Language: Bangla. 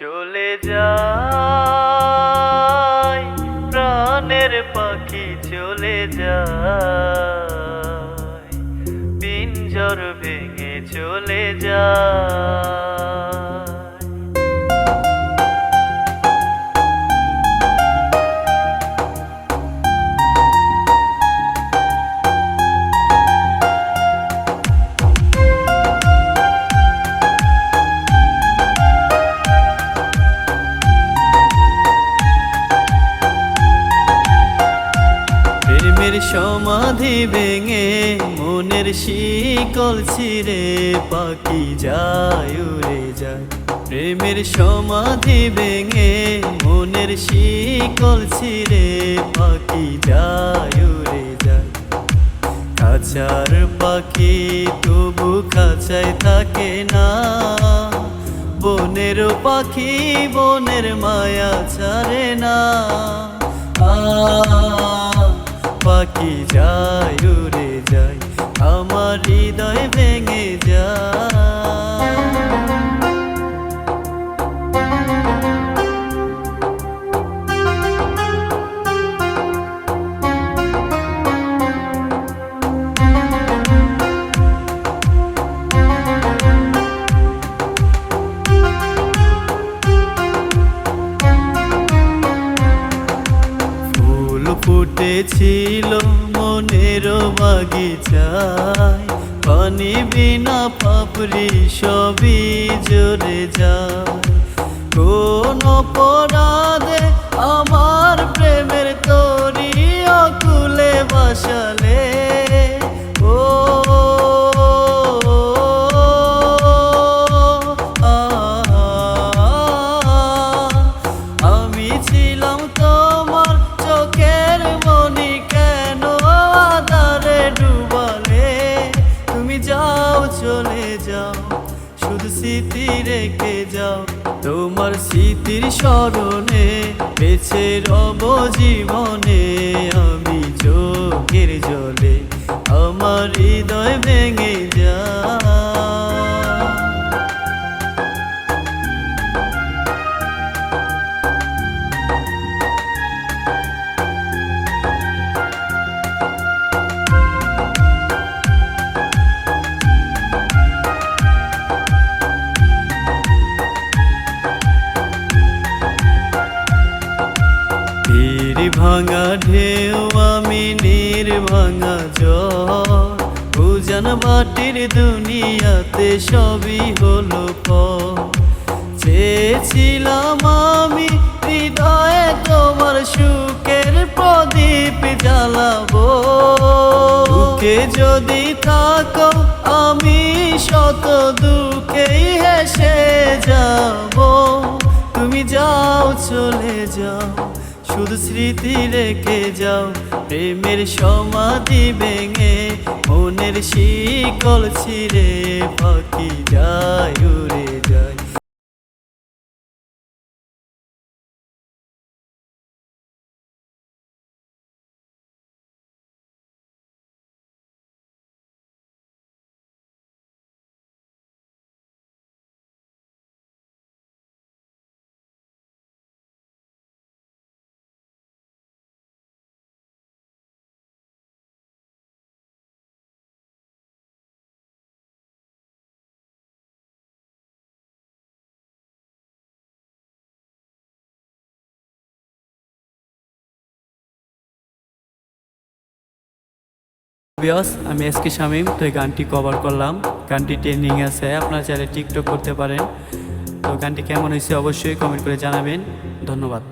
চলে যায় প্রাণের পাখি, চলে যায় পিঞ্জর ভেঙে, চলে যায়। প্রেমের সমাধি ভেঙে মনের শিকল ছিঁড়ে পাখি যায় উড়ে যায়। প্রেমের সমাধি ভেঙে মনের শিকল ছিঁড়ে পাখি যায় উড়ে যায়। খাঁচার পাখি তবু খাঁচায় থাকে না, বনের পাখি বনের মায়া ছাড়ে না। পাখি যায় উড়ে যায়, আমার হৃদয় ভেঙে যায়। ফুটেছিল মনের বাগিচায়, পানি বিনা পাপড়ি সবই ঝরে যায়। কোন অপরাধে আমার প্রেমের তরি অকুলে বাসালে, ও আমি ছিলাম তোমার চোখের মনি, কেন আধারে ডুবালে? তুমি যাও চলে যাও, শুধু স্মৃতি রেখে যাও। তোমার স্মৃতির স্মরণে বেঁচে রব জীবনে, আমি চোখের জলে আমার হৃদয় ভেঙে যায়। ভাঙা ঢেউ আমি নীর ভাঙা জল, উজান মাটির দুনিয়াতে সবই হলো পর। চেয়েছিলাম আমি হৃদয়ে তোমার সুখের প্রদীপ জ্বালাবো, দুঃখে যদি থাকো আমি শত দুঃখেই হেসে যাব। তুমি যাও চলে যাও, শুধু স্মৃতি রেখে যাও। প্রেমের সমাধি ভেঙে মনের শিকল ছিঁড়ে পাখি যায় উড়ে যায়। আমি এসকে শামীম, তো এই গানটি কভার করলাম। গানটি ট্রেন্ডিং আছে, আপনারা চাইলে টিকটক করতে পারেন। তো গানটি কেমন হয়েছে অবশ্যই কমেন্ট করে জানাবেন। ধন্যবাদ।